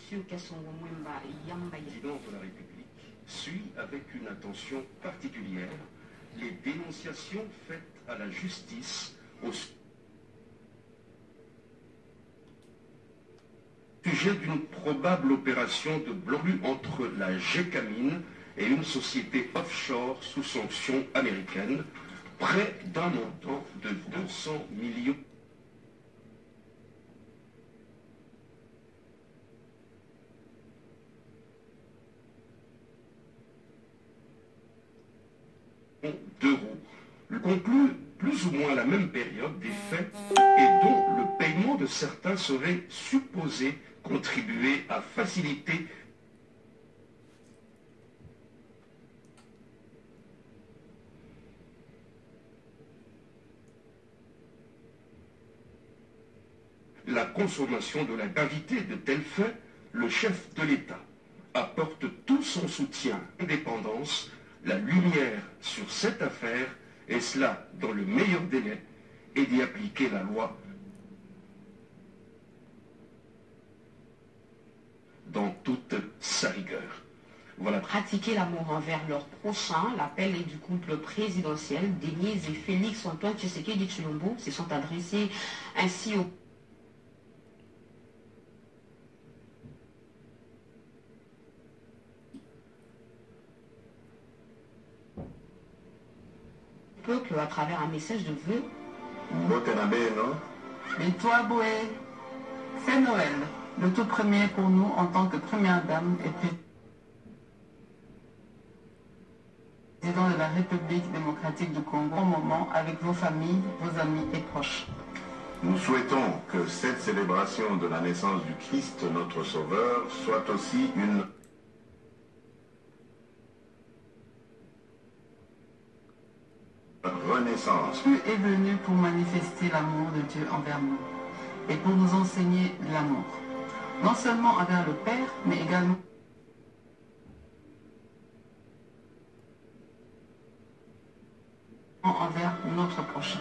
président de la République suit avec une attention particulière les dénonciations faites à la justice au sujet d'une probable opération de blanc entre la Gécamine et une société offshore sous sanction américaine, près d'un montant de 200 millions d'euros, conclut plus ou moins à la même période des faits et dont le paiement de certains serait supposé contribuer à faciliter la consommation de la gravité de tels faits. Le chef de l'État apporte tout son soutien à l'indépendance, la lumière sur cette affaire, et cela dans le meilleur délai, et d'y appliquer la loi dans toute sa rigueur. Voilà. Pratiquer l'amour envers leur prochain, l'appel est du couple présidentiel. Denise et Félix Antoine Tshisekedi Tshilombo se sont adressés ainsi au peuple à travers un message de vœux. Et toi, Boé, c'est Noël, le tout premier pour nous en tant que première dame et président de la République démocratique du Congo, au moment avec vos familles, vos amis et proches. Nous souhaitons que cette célébration de la naissance du Christ, notre Sauveur, soit aussi une renaissance. Dieu est venu pour manifester l'amour de Dieu envers nous et pour nous enseigner l'amour, non seulement envers le Père, mais également envers notre prochain.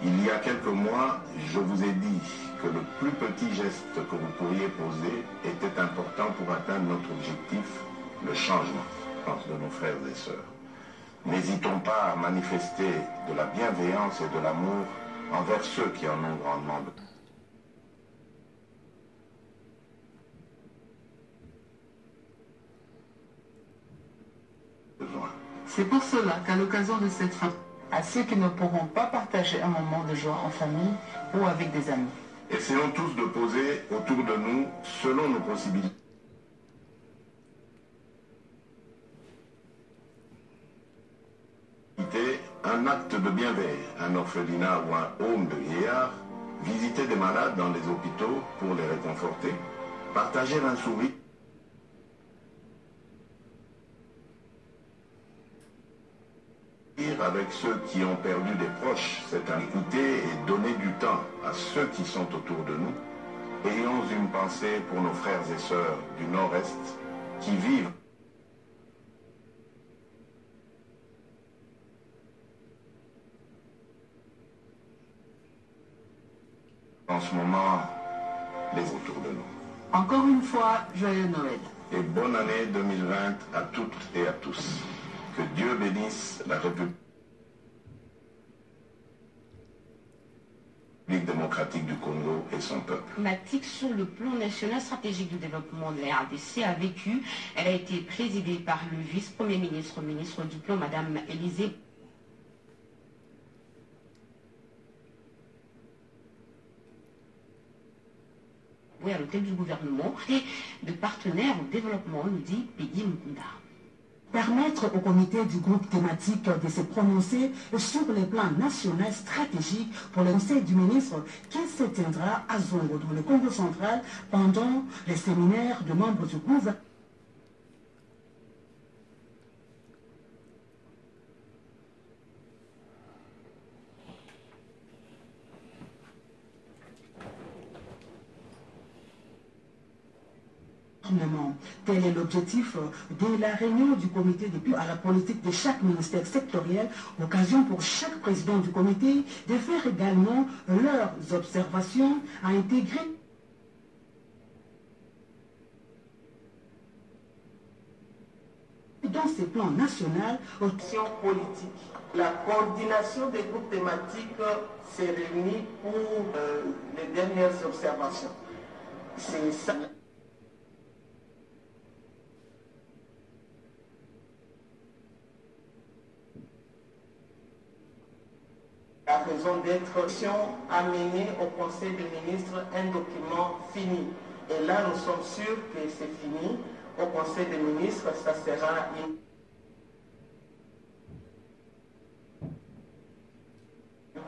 Il y a quelques mois, je vous ai dit que le plus petit geste que vous pourriez poser était important pour atteindre notre objectif, le changement de nos frères et sœurs. N'hésitons pas à manifester de la bienveillance et de l'amour envers ceux qui en ont grandement besoin. C'est pour cela qu'à l'occasion de cette fête, à ceux qui ne pourront pas partager un moment de joie en famille ou avec des amis, essayons tous de poser autour de nous, selon nos possibilités, un acte de bienveillance, un orphelinat ou un home de vieillards, visiter des malades dans les hôpitaux pour les réconforter, partager un sourire avec ceux qui ont perdu des proches, c'est un écouter et donner du temps à ceux qui sont autour de nous. Ayons une pensée pour nos frères et sœurs du Nord-Est qui vivent en ce moment les autour de nous. Encore une fois, joyeux Noël. Et bonne année 2020 à toutes et à tous. Que Dieu bénisse la République démocratique du Congo et son peuple. Thématique sur le plan national stratégique du développement de la RDC a vécu. Elle a été présidée par le vice-premier ministre, ministre du Plan, Madame Élisée à l'hôtel du gouvernement et de partenaires au développement, nous dit Peggy Mukunda. Permettre au comité du groupe thématique de se prononcer sur les plans nationaux stratégiques pour le conseil du ministre qui se tiendra à Zongo dans le Congo central pendant les séminaires de membres du gouvernement. Tel est l'objectif de la réunion du comité depuis à la politique de chaque ministère sectoriel, occasion pour chaque président du comité de faire également leurs observations à intégrer ce plan national. Politique. La coordination des groupes thématiques s'est réunie pour les dernières observations. C'est ça. La raison d'être amenée au Conseil des ministres un document fini. Et là, nous sommes sûrs que c'est fini. Au Conseil des ministres, ça sera une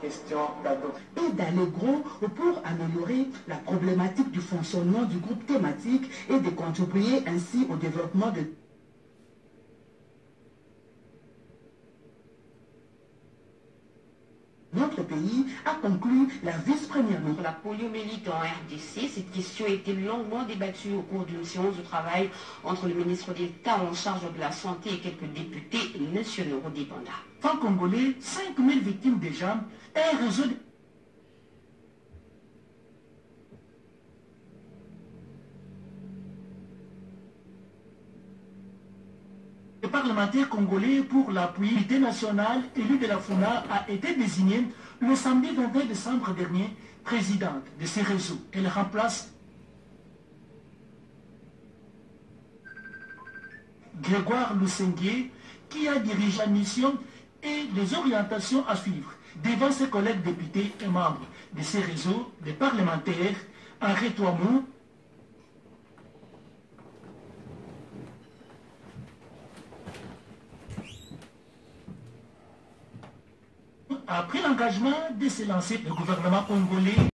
question d'adoption. Et d'aller gros pour améliorer la problématique du fonctionnement du groupe thématique et de contribuer ainsi au développement de notre pays, a conclu la vice-première ministre. Pour la poliomyélite en RDC, cette question a été longuement débattue au cours d'une séance de travail entre le ministre d'État en charge de la santé et quelques députés nationaux indépendants. En Congolais, 5000 victimes déjà, un réseau de... Le parlementaire congolais pour l'appui unité nationale élu de la FUNA a été désigné le samedi 21 décembre dernier présidente de ces réseaux. Elle remplace Grégoire Lusenguier qui a dirigé la mission et les orientations à suivre devant ses collègues députés et membres de ces réseaux, des parlementaires, Henri Touamou, a pris l'engagement de se lancer le gouvernement congolais.